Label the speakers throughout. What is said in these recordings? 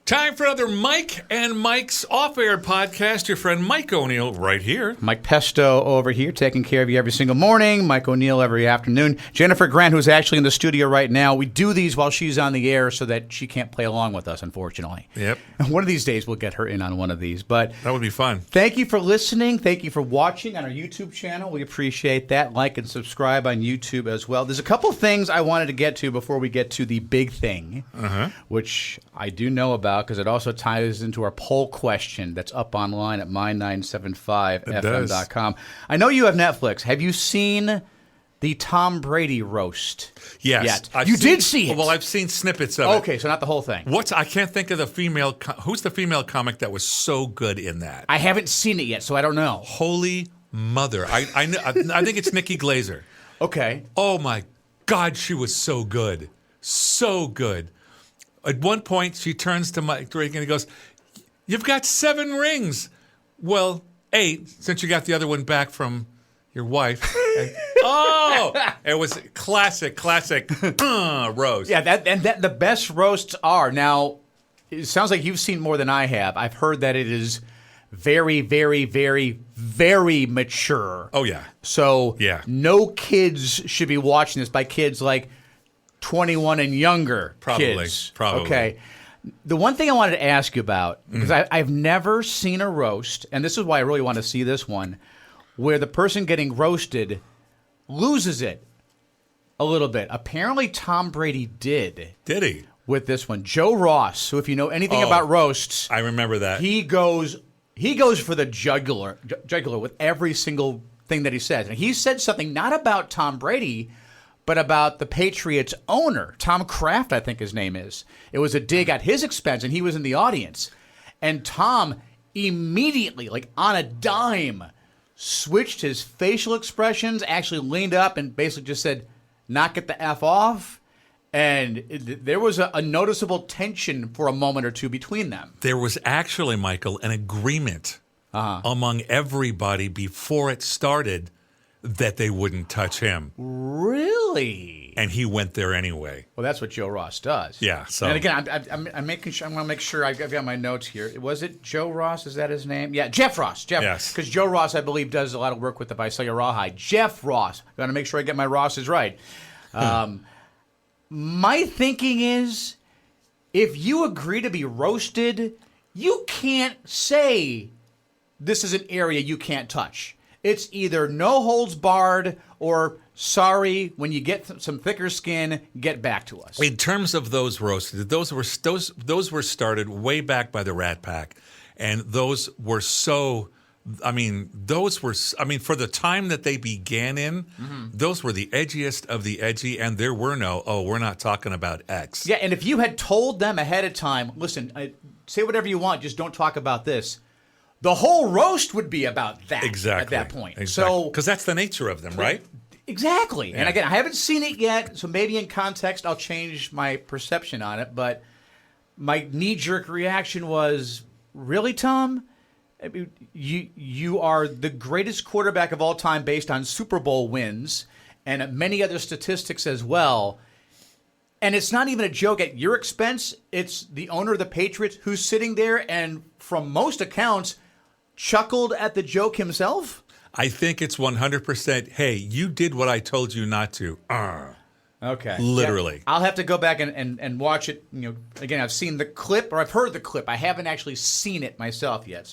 Speaker 1: Time for another Mike and Mike's off-air podcast. Your friend Mike O'Neill right here.
Speaker 2: Mike Pesto over here taking care of you every single morning. Mike O'Neill every afternoon. Jennifer Grant, who's actually in the studio right now. We do these while she's on the air so that she can't play along with us, unfortunately.
Speaker 1: Yep.
Speaker 2: One of these days we'll get her in on one of these. But
Speaker 1: that would be fun.
Speaker 2: Thank you for listening. Thank you for watching on our YouTube channel. We appreciate that. Like and subscribe on YouTube as well. There's a couple things I wanted to get to before we get to the big thing, which I do know about because it also ties into our poll question that's up online at my975fm.com. I know you have Netflix. Have you seen the Tom Brady roast?
Speaker 1: Yes.
Speaker 2: Yet? You did see it?
Speaker 1: Well, I've seen snippets of it.
Speaker 2: Okay, so not the whole thing.
Speaker 1: I can't think of the female. Who's the female comic that was so good in that?
Speaker 2: I haven't seen it yet, so I don't know.
Speaker 1: Holy mother. I think it's Nikki Glazer.
Speaker 2: Okay.
Speaker 1: Oh, my God, she was so good. So good. At one point, she turns to Mike Drake and he goes, "You've got 7 rings." "Well, 8, since you got the other one back from your wife." And, it was classic roast.
Speaker 2: Yeah, that the best roasts are. Now, it sounds like you've seen more than I have. I've heard that it is very, very, very, very mature.
Speaker 1: Oh, yeah.
Speaker 2: So
Speaker 1: yeah.
Speaker 2: No kids should be watching this. By kids, like 21 and younger kids.
Speaker 1: Probably.
Speaker 2: Okay. The one thing I wanted to ask you about, because I've never seen a roast, and this is why I really want to see this one, where the person getting roasted loses it a little bit. Apparently Tom Brady did.
Speaker 1: Did he?
Speaker 2: With this one. Joe Ross, who if you know anything about roasts.
Speaker 1: I remember that.
Speaker 2: He goes for the jugular with every single thing that he says. And he said something not about Tom Brady, but about the Patriots owner, Tom Kraft, I think his name is. It was a dig at his expense, and he was in the audience. And Tom immediately, like on a dime, switched his facial expressions, actually leaned up and basically just said, "Knock it the F off." And there was a noticeable tension for a moment or two between them.
Speaker 1: There was actually, Michael, an agreement among everybody before it started that they wouldn't touch him.
Speaker 2: Really?
Speaker 1: And he went there anyway.
Speaker 2: Well, that's what Joe Ross does.
Speaker 1: Yeah. So.
Speaker 2: And again, I'm making sure. I want to make sure I've got my notes here. Was it Joe Ross? Is that his name? Yeah, Jeff Ross.
Speaker 1: Yes.
Speaker 2: Because Joe Ross, I believe, does a lot of work with the Visalia Rawhide. Jeff Ross. Got to make sure I get my Rosses right. My thinking is, if you agree to be roasted, you can't say this is an area you can't touch. It's either no holds barred or sorry, when you get some thicker skin, get back to us.
Speaker 1: In terms of those roasted, those were started way back by the Rat Pack, and those were so. I mean, for the time that they began in, those were the edgiest of the edgy, and there were no, we're not talking about X.
Speaker 2: Yeah, and if you had told them ahead of time, listen, say whatever you want, just don't talk about this, the whole roast would be about that at that point.
Speaker 1: Exactly.
Speaker 2: So,
Speaker 1: because that's the nature of them, right?
Speaker 2: Exactly.
Speaker 1: Yeah.
Speaker 2: And again, I haven't seen it yet, so maybe in context I'll change my perception on it, but my knee-jerk reaction was, really, Tom? I mean, you are the greatest quarterback of all time based on Super Bowl wins and many other statistics as well. And it's not even a joke at your expense. It's the owner of the Patriots who's sitting there and, from most accounts, chuckled at the joke himself.
Speaker 1: I think it's 100%, hey, you did what I told you not to.
Speaker 2: Okay.
Speaker 1: Literally.
Speaker 2: Yeah, I'll have to go back and watch it. Again, I've seen the clip, or I've heard the clip. I haven't actually seen it myself yet.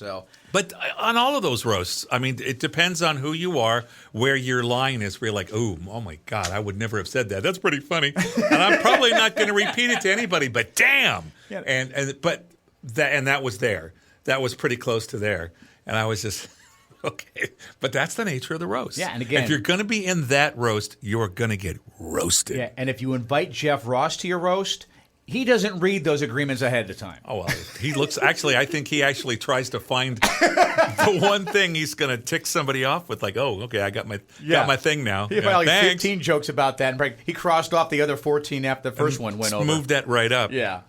Speaker 1: But on all of those roasts, I mean, it depends on who you are, where your line is, where you're like, oh my God, I would never have said that. That's pretty funny. And I'm probably not going to repeat it to anybody, but damn. Yeah. And that was there. That was pretty close to there. And I was just... Okay, but that's the nature of the roast.
Speaker 2: Yeah, and again,
Speaker 1: if you're going to be in that roast, you're going to get roasted.
Speaker 2: Yeah, and if you invite Jeff Ross to your roast, he doesn't read those agreements ahead of time.
Speaker 1: Oh, well, he looks, I think he actually tries to find the one thing he's going to tick somebody off with, like, oh, okay, I got my thing now.
Speaker 2: He had like 15 jokes about that, and he crossed off the other 14 after the first one went over.
Speaker 1: Moved that right up.
Speaker 2: Yeah.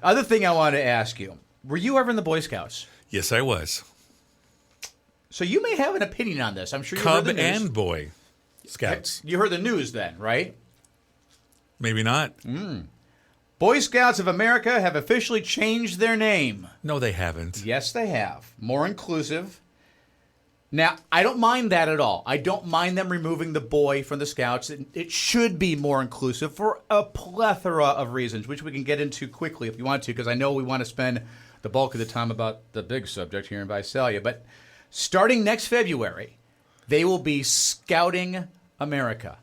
Speaker 2: Other thing I wanted to ask you, were you ever in the Boy Scouts?
Speaker 1: Yes, I was.
Speaker 2: So you may have an opinion on this. I'm sure you heard the news.
Speaker 1: Cub and Boy Scouts.
Speaker 2: You heard the news then, right?
Speaker 1: Maybe not.
Speaker 2: Boy Scouts of America have officially changed their name.
Speaker 1: No, they haven't.
Speaker 2: Yes, they have. More inclusive. Now, I don't mind that at all. I don't mind them removing the boy from the Scouts. It should be more inclusive for a plethora of reasons, which we can get into quickly if you want to, because I know we want to spend the bulk of the time about the big subject here in Visalia. But starting next February, they will be Scouting America.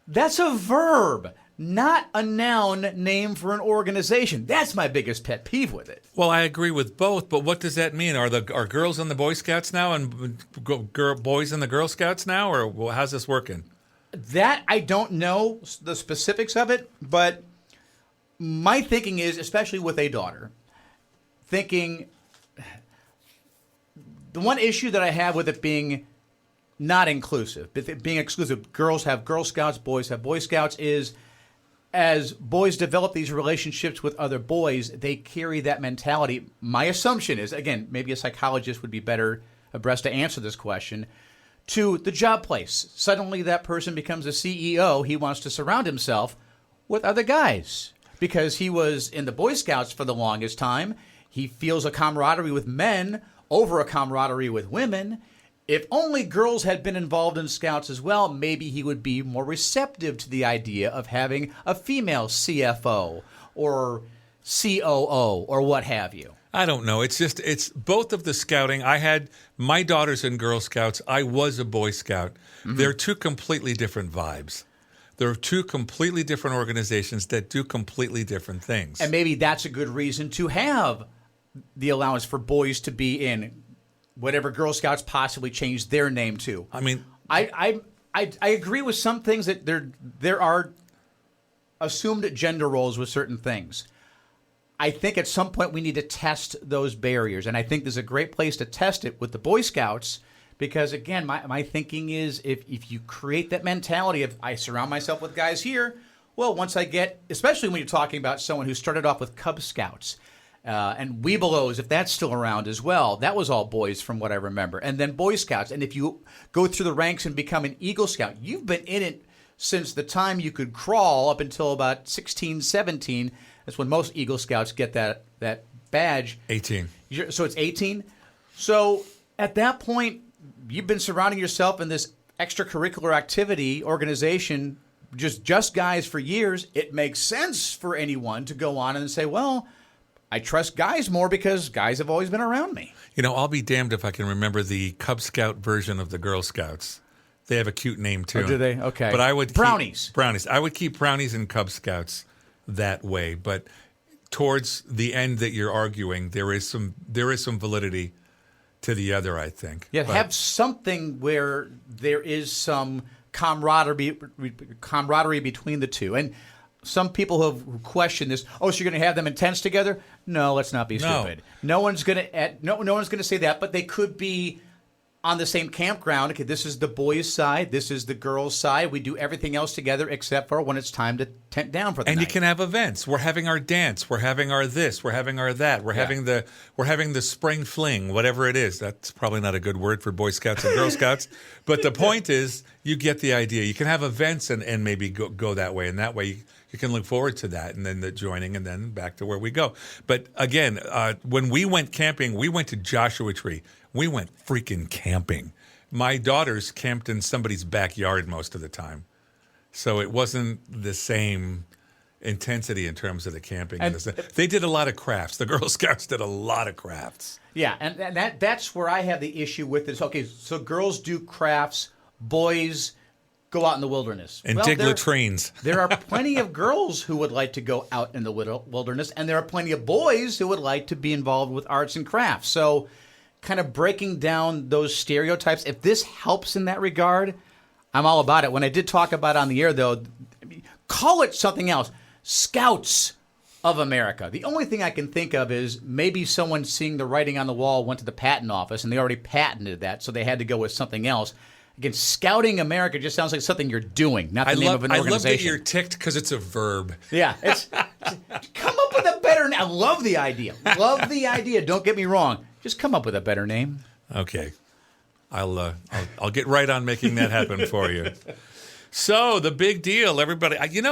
Speaker 2: That's a verb, not a noun name for an organization. That's my biggest pet peeve with it.
Speaker 1: Well, I agree with both, but what does that mean? Are girls in the Boy Scouts now and boys in the Girl Scouts now, or how's this working?
Speaker 2: That I don't know the specifics of it, but my thinking is, especially with a daughter, the one issue that I have with it being not inclusive, but it being exclusive, girls have Girl Scouts, boys have Boy Scouts, is as boys develop these relationships with other boys, they carry that mentality. My assumption is, again, maybe a psychologist would be better abreast to answer this question, to the job place. Suddenly that person becomes a CEO. He wants to surround himself with other guys because he was in the Boy Scouts for the longest time. He feels a camaraderie with men over a camaraderie with women. If only girls had been involved in Scouts as well, maybe he would be more receptive to the idea of having a female CFO or COO or what have you.
Speaker 1: I don't know. It's both of the scouting. I had my daughters in Girl Scouts. I was a Boy Scout. Mm-hmm. They're two completely different vibes. They're two completely different organizations that do completely different things.
Speaker 2: And maybe that's a good reason to have the allowance for boys to be in whatever Girl Scouts possibly changed their name to.
Speaker 1: I mean,
Speaker 2: I agree with some things that there are assumed gender roles with certain things. I think at some point we need to test those barriers, and I think there's a great place to test it with the Boy Scouts because, again, my thinking is if you create that mentality of I surround myself with guys here, well, once I get, especially when you're talking about someone who started off with Cub Scouts, and Webelos, if that's still around as well, that was all boys from what I remember. And then Boy Scouts. And if you go through the ranks and become an Eagle Scout, you've been in it since the time you could crawl up until about 16, 17. That's when most Eagle Scouts get that badge.
Speaker 1: 18.
Speaker 2: So it's 18. So at that point, you've been surrounding yourself in this extracurricular activity organization, just guys for years. It makes sense for anyone to go on and say, well, I trust guys more because guys have always been around me.
Speaker 1: You know, I'll be damned if I can remember the Cub Scout version of the Girl Scouts. They have a cute name, too.
Speaker 2: Oh, do they? Okay.
Speaker 1: But I would
Speaker 2: Brownies.
Speaker 1: Brownies. I would keep Brownies and Cub Scouts that way. But towards the end that you're arguing, there is some validity to the other, I think.
Speaker 2: Yeah, have something where there is some camaraderie between the two. And some people have questioned this. Oh, so you're going to have them in tents together? No, let's not be stupid. No one's going to say that, but they could be on the same campground. Okay, this is the boys' side. This is the girls' side. We do everything else together except for when it's time to tent down for the night.
Speaker 1: And you can have events. We're having our dance. We're having our this. We're having our that. We're having the spring fling, whatever it is. That's probably not a good word for Boy Scouts and Girl Scouts. But the point is, you get the idea. You can have events and maybe go that way. And that way you can look forward to that and then the joining and then back to where we go. But again, when we went camping, we went to Joshua Tree. We went freaking camping. My daughters camped in somebody's backyard most of the time. So it wasn't the same intensity in terms of the camping.
Speaker 2: And
Speaker 1: they did a lot of crafts. The Girl Scouts did a lot of crafts.
Speaker 2: Yeah, and that's where I have the issue with this. Okay, so girls do crafts, boys go out in the wilderness.
Speaker 1: And dig latrines.
Speaker 2: There are plenty of girls who would like to go out in the wilderness, and there are plenty of boys who would like to be involved with arts and crafts. So kind of breaking down those stereotypes, if this helps in that regard, I'm all about it. When I did talk about it on the air, though, call it something else. Scouts of America. The only thing I can think of is maybe someone seeing the writing on the wall went to the patent office, and they already patented that, so they had to go with something else. Again, Scouting America just sounds like something you're doing, not the name of an organization.
Speaker 1: I love that you're ticked because it's a verb.
Speaker 2: Yeah. Come up with a better name. I love the idea. Love the idea. Don't get me wrong. Just come up with a better name.
Speaker 1: Okay. I'll get right on making that happen for you. So the big deal, everybody, and you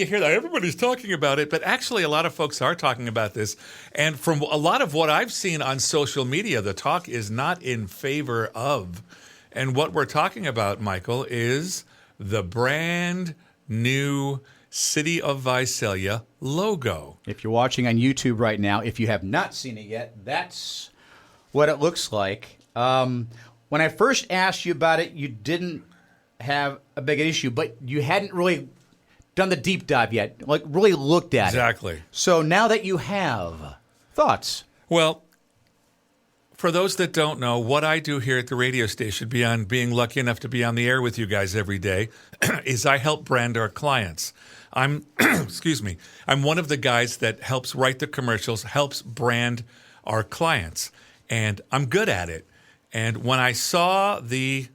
Speaker 1: hear that everybody's talking about it, but actually a lot of folks are talking about this. And from a lot of what I've seen on social media, the talk is not in favor of. And what we're talking about, Michael, is the brand new City of Visalia logo.
Speaker 2: If you're watching on YouTube right now, if you have not seen it yet, that's what it looks like. When I first asked you about it, you didn't have a big issue, but you hadn't really done the deep dive yet, like really looked at it.
Speaker 1: Exactly.
Speaker 2: So now that you have, thoughts?
Speaker 1: Well, for those that don't know, what I do here at the radio station, beyond being lucky enough to be on the air with you guys every day, is I help brand our clients. I'm, excuse me, I'm one of the guys that helps write the commercials, helps brand our clients, and I'm good at it. And when I saw the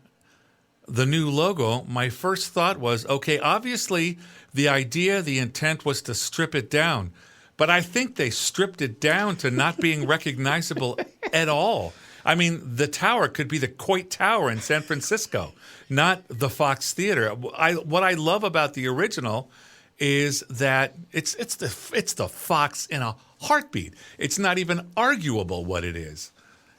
Speaker 1: new logo, my first thought was, okay, obviously the idea, the intent was to strip it down. But I think they stripped it down to not being recognizable at all. I mean, the tower could be the Coit Tower in San Francisco, not the Fox Theater. What I love about the original is that it's the Fox in a heartbeat. It's not even arguable what it is.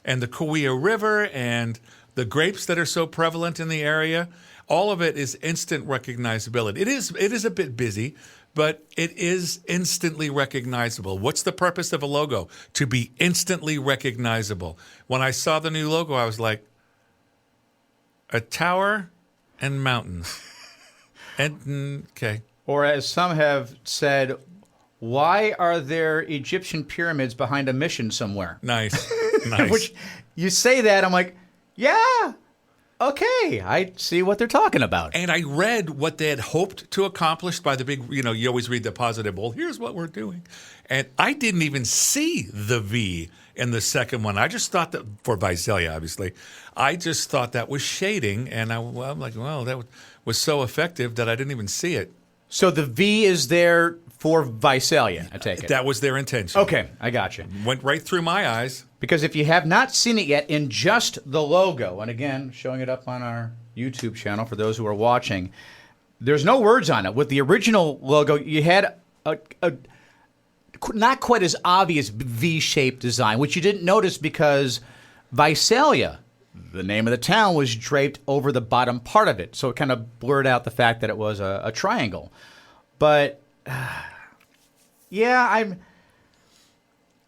Speaker 1: And the Kauai River and the grapes that are so prevalent in the area, all of it is instant recognizability. It is a bit busy, but it is instantly recognizable. What's the purpose of a logo? To be instantly recognizable. When I saw the new logo, I was like, a tower and mountains. And okay.
Speaker 2: Or as some have said, why are there Egyptian pyramids behind a mission somewhere?
Speaker 1: Nice. Nice.
Speaker 2: Which, you say that, I'm like, yeah, okay, I see what they're talking about.
Speaker 1: And I read what they had hoped to accomplish by the big, you always read the positive, well, here's what we're doing. And I didn't even see the V in the second one. I just thought that, for Visalia, obviously, I just thought that was shading. And I'm like, well, that was so effective that I didn't even see it.
Speaker 2: So the V is there for Visalia, I take it.
Speaker 1: That was their intention.
Speaker 2: Okay, I got you.
Speaker 1: Went right through my eyes.
Speaker 2: Because if you have not seen it yet, in just the logo, and again, showing it up on our YouTube channel for those who are watching, there's no words on it. With the original logo, you had a not quite as obvious V-shaped design, which you didn't notice because Visalia, the name of the town, was draped over the bottom part of it. So it kind of blurred out the fact that it was a triangle. But, yeah,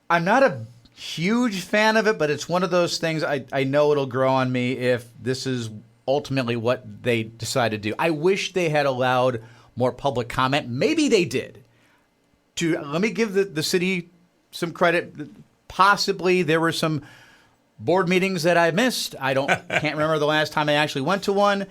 Speaker 2: I'm not a huge fan of it, but it's one of those things I know it'll grow on me if this is ultimately what they decide to do. I wish they had allowed more public comment. Maybe they did. Let me give the city some credit. Possibly there were some board meetings that I missed. Can't remember the last time I actually went to one.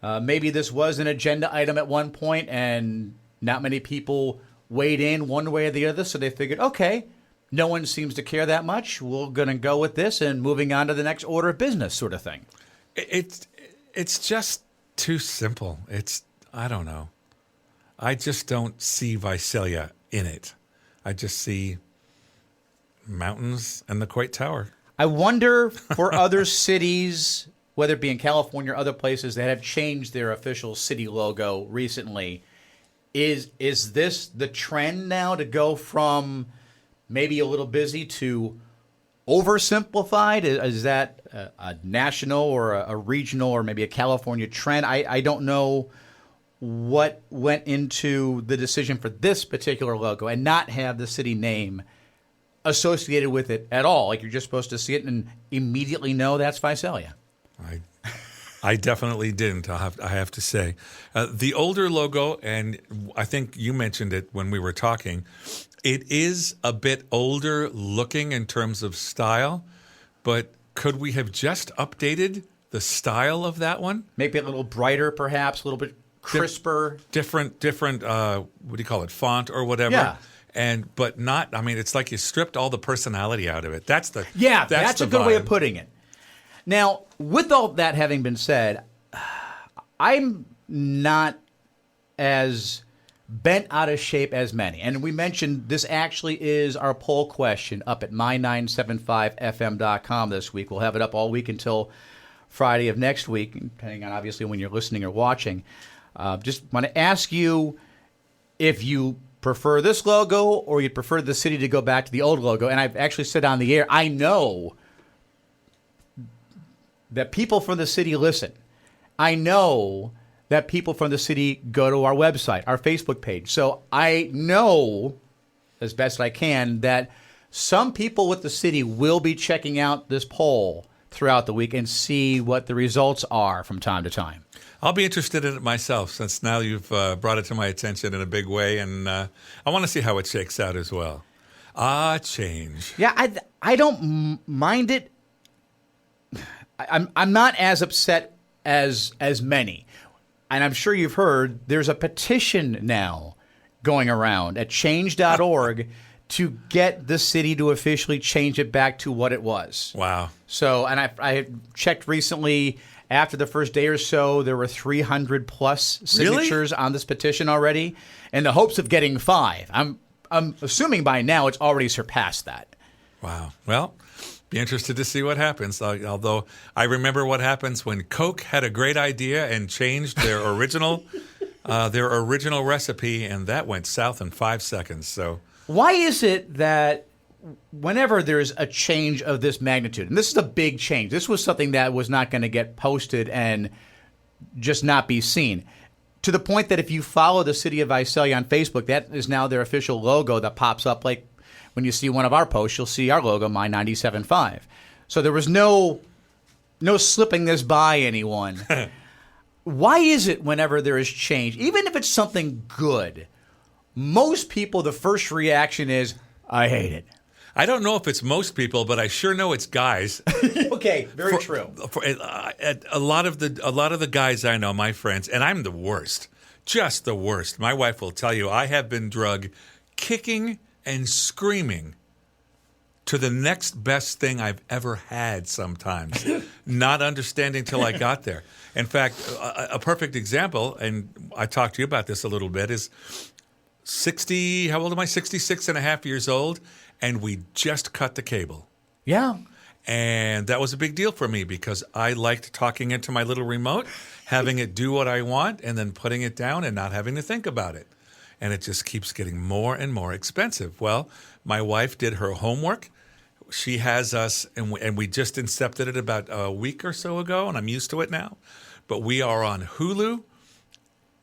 Speaker 2: Maybe this was an agenda item at one point and not many people weighed in one way or the other, so they figured, okay, no one seems to care that much. We're going to go with this and moving on to the next order of business sort of thing.
Speaker 1: It's just too simple. I don't know. I just don't see Visalia in it. I just see mountains and the Coit Tower. I
Speaker 2: wonder for other cities, whether it be in California or other places that have changed their official city logo recently, is this the trend now to go from maybe a little busy to oversimplified? Is that a national or a regional or maybe a California trend? I don't know what went into the decision for this particular logo and not have the city name associated with it at all. Like you're just supposed to see it and immediately know that's Visalia.
Speaker 1: I definitely didn't, I have to say. The older logo, and I think you mentioned it when we were talking, it is a bit older looking in terms of style, but could we have just updated the style of that one?
Speaker 2: Maybe a little brighter, perhaps, a little bit crisper.
Speaker 1: Different, what do you call it, font or whatever? Yeah. But not, I mean, it's like you stripped all the personality out of it. That's a
Speaker 2: good way of putting it. Now, with all that having been said, I'm not as bent out of shape as many. And we mentioned this actually is our poll question up at my975fm.com this week. We'll have it up all week until Friday of next week, depending on obviously when you're listening or watching. Just want to ask you if you prefer this logo or you prefer the city to go back to the old logo. And I've actually said on the air, I know that people from the city listen. I know that people from the city go to our website, our Facebook page. So I know, as best I can, that some people with the city will be checking out this poll throughout the week and see what the results are from time to time.
Speaker 1: I'll be interested in it myself, since now you've brought it to my attention in a big way, and I want to see how it shakes out as well. Change.
Speaker 2: Yeah, I don't mind it. I'm not as upset as many, and I'm sure you've heard there's a petition now going around at change.org to get the city to officially change it back to what it was.
Speaker 1: Wow.
Speaker 2: So, and I checked recently. After the first day or so, there were 300 plus signatures on this petition already, in the hopes of getting 5. I'm assuming by now it's already surpassed that.
Speaker 1: Wow. Well, be interested to see what happens. Although I remember what happens when Coke had a great idea and changed their original recipe, and that went south in 5 seconds. So
Speaker 2: why is it that whenever there's a change of this magnitude, and this is a big change, this was something that was not going to get posted and just not be seen, to the point that if you follow the city of Visalia on Facebook, that is now their official logo that pops up. Like when you see one of our posts, you'll see our logo, My 97.5. So there was no slipping this by anyone. Why is it whenever there is change, even if it's something good, most people, the first reaction is, I hate it?
Speaker 1: I don't know if it's most people, but I sure know it's guys.
Speaker 2: Okay, very true.
Speaker 1: A lot of the guys I know, my friends, and I'm the worst, just the worst. My wife will tell you I have been drug kicking and screaming to the next best thing I've ever had sometimes, not understanding till I got there. In fact, a perfect example, and I talked to you about this a little bit, is 60, how old am I? 66 and a half years old. And we just cut the cable.
Speaker 2: Yeah.
Speaker 1: And that was a big deal for me because I liked talking into my little remote, having it do what I want, and then putting it down and not having to think about it. And it just keeps getting more and more expensive. Well, my wife did her homework. She has us, and we just incepted it about a week or so ago, and I'm used to it now. But we are on Hulu,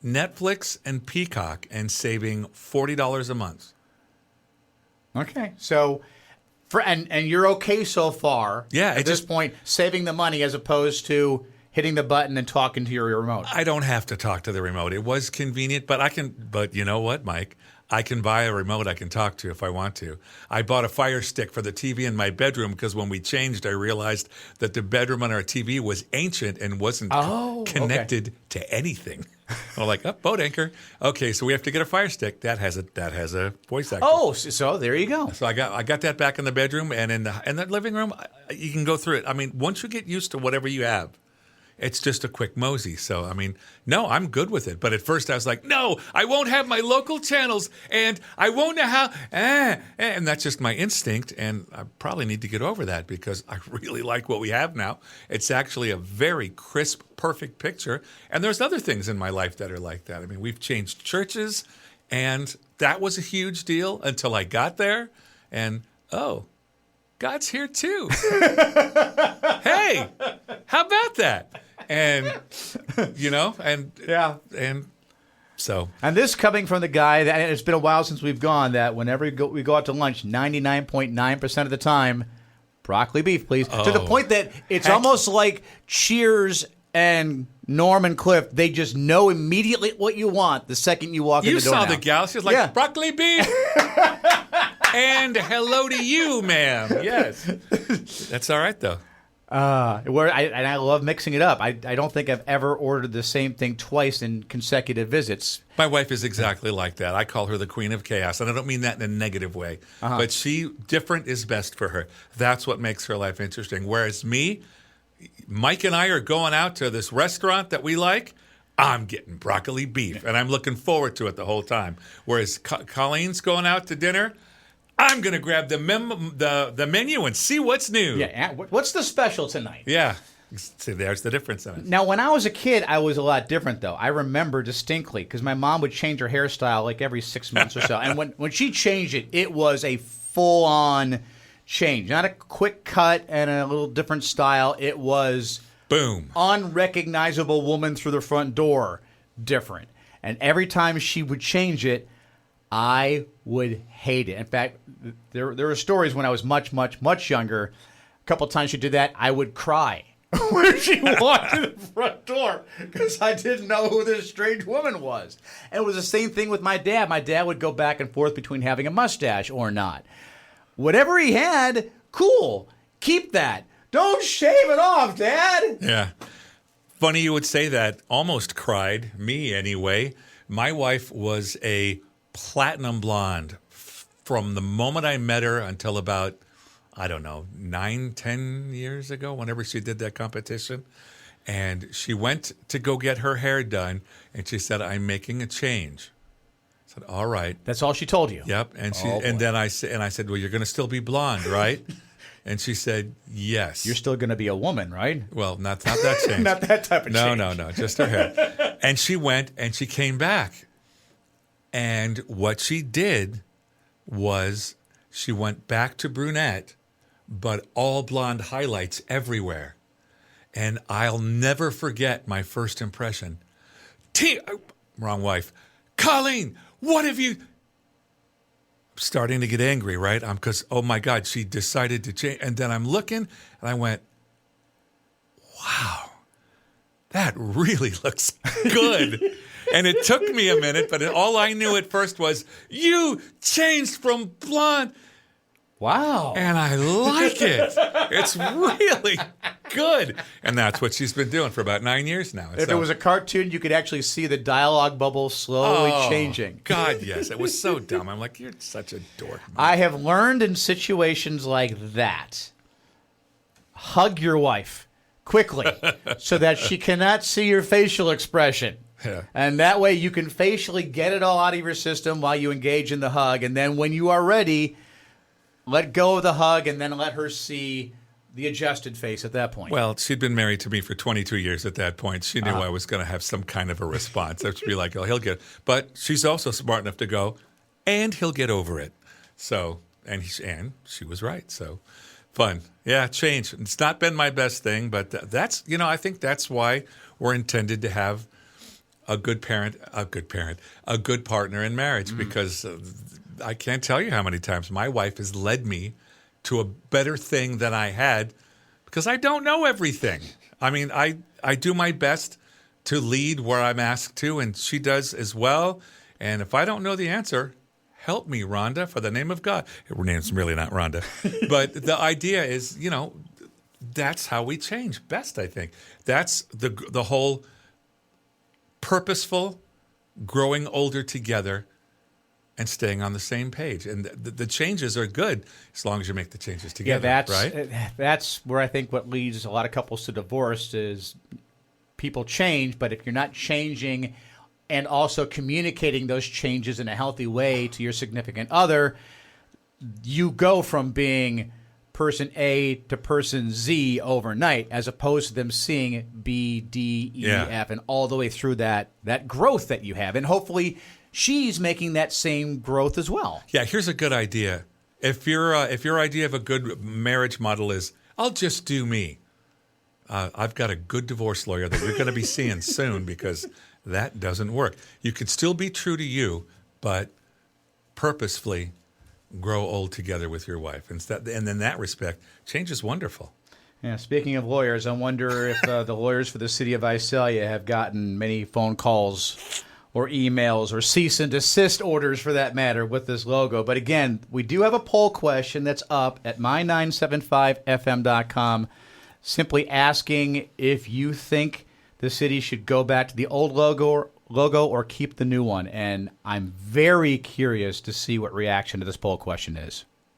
Speaker 1: Netflix, and Peacock, and saving $40 a month.
Speaker 2: Okay, so and you're okay so far.
Speaker 1: Yeah,
Speaker 2: at this point, saving the money as opposed to hitting the button and talking to your remote.
Speaker 1: I don't have to talk to the remote. It was convenient, but I can. But you know what, Mike? I can buy a remote I can talk to if I want to. I bought a Fire Stick for the TV in my bedroom because when we changed, I realized that the bedroom on our TV was ancient and wasn't connected to anything. I'm like, boat anchor. Okay, so we have to get a Fire Stick that has a voice actor.
Speaker 2: Oh, so there you go.
Speaker 1: So I got that back in the bedroom, and in the living room, you can go through it. I mean, once you get used to whatever you have, it's just a quick mosey. So, I mean, no, I'm good with it. But at first I was like, no, I won't have my local channels, and I won't know how. And that's just my instinct, and I probably need to get over that because I really like what we have now. It's actually a very crisp, perfect picture. And there's other things in my life that are like that. I mean, we've changed churches, and that was a huge deal until I got there. And, God's here too. Hey, how about that? And, and so.
Speaker 2: And this coming from the guy that it's been a while since we've gone, that whenever we go out to lunch, 99.9% of the time, broccoli beef, please. To the point that it's almost like Cheers and Norm and Cliff, they just know immediately what you want the second you walk in the door.
Speaker 1: You saw the gal. She was like, broccoli beef. And hello to you, ma'am. Yes. That's all right, though.
Speaker 2: I love mixing it up. I don't think I've ever ordered the same thing twice in consecutive visits.
Speaker 1: My wife is exactly like that. I call her the queen of chaos, and I don't mean that in a negative way. But different is best for her. That's what makes her life interesting. Whereas me, Mike and I are going out to this restaurant that we like. I'm getting broccoli beef, and I'm looking forward to it the whole time. Whereas Colleen's going out to dinner. I'm going to grab the menu and see what's new.
Speaker 2: Yeah, what's the special tonight?
Speaker 1: Yeah. See, there's the difference in it.
Speaker 2: Now, when I was a kid, I was a lot different, though. I remember distinctly because my mom would change her hairstyle like every 6 months or so. And when she changed it, it was a full-on change. Not a quick cut and a little different style. It was
Speaker 1: Boom.
Speaker 2: Unrecognizable woman through the front door different. And every time she would change it, I would hate it. In fact, there were stories when I was much, much, much younger. A couple of times she did that, I would cry when she walked to the front door because I didn't know who this strange woman was. And it was the same thing with my dad. My dad would go back and forth between having a mustache or not. Whatever he had, cool. Keep that. Don't shave it off, Dad.
Speaker 1: Yeah. Funny you would say that. Almost cried. Me, anyway. My wife was a platinum blonde from the moment I met her until about, I don't know, 9, 10 years ago, whenever she did that competition. And she went to go get her hair done, and she said, I'm making a change. I said, all right.
Speaker 2: That's all she told you?
Speaker 1: Yep. And then I said, well, you're going to still be blonde, right? And she said, yes.
Speaker 2: You're still going to be a woman, right?
Speaker 1: Well, not that change.
Speaker 2: Not that type of change.
Speaker 1: No, just her hair. And she went and she came back. And what she did was she went back to brunette, but all blonde highlights everywhere. And I'll never forget my first impression. Wrong wife. Colleen, what have you... Starting to get angry, right? Because, oh my God, she decided to change. And then I'm looking and I went, wow, that really looks good. And it took me a minute, but all I knew at first was, you changed from blonde.
Speaker 2: Wow.
Speaker 1: And I like it. It's really good. And that's what she's been doing for about 9 years now.
Speaker 2: If it was a cartoon, you could actually see the dialogue bubble slowly changing.
Speaker 1: God, yes. It was so dumb. I'm like, you're such a dork, man.
Speaker 2: I have learned in situations like that, hug your wife quickly so that she cannot see your facial expression.
Speaker 1: Yeah.
Speaker 2: And that way you can facially get it all out of your system while you engage in the hug. And then when you are ready, let go of the hug and then let her see the adjusted face at that point.
Speaker 1: Well, she'd been married to me for 22 years at that point. She knew I was going to have some kind of a response. That would be like, oh, he'll get... But she's also smart enough to go, and he'll get over it. So, and she was right. So, fun. Yeah, change. It's not been my best thing, but that's, I think that's why we're intended to have a good partner in marriage, because I can't tell you how many times my wife has led me to a better thing than I had, because I don't know everything. I mean, I do my best to lead where I'm asked to, and she does as well. And if I don't know the answer, help me, Rhonda, for the name of God. Her name's really not Rhonda. But the idea is, that's how we change best, I think. That's the whole purposeful growing older together and staying on the same page. And the changes are good as long as you make the changes together, right?
Speaker 2: That's where I think what leads a lot of couples to divorce is people change, but if you're not changing and also communicating those changes in a healthy way to your significant other, you go from being person A to person Z overnight, as opposed to them seeing B, D, E, F, and all the way through that growth that you have. And hopefully she's making that same growth as well.
Speaker 1: Yeah, here's a good idea. If your idea of a good marriage model is, I'll just do me, I've got a good divorce lawyer that you're going to be seeing soon, because that doesn't work. You can still be true to you, but purposefully grow old together with your wife. And in that respect, change is wonderful.
Speaker 2: Yeah, speaking of lawyers, I wonder if the lawyers for the city of Visalia have gotten many phone calls or emails or cease and desist orders, for that matter, with this logo. But again, we do have a poll question that's up at my975fm.com, simply asking if you think the city should go back to the old logo or keep the new one. And I'm very curious to see what reaction to this poll question is.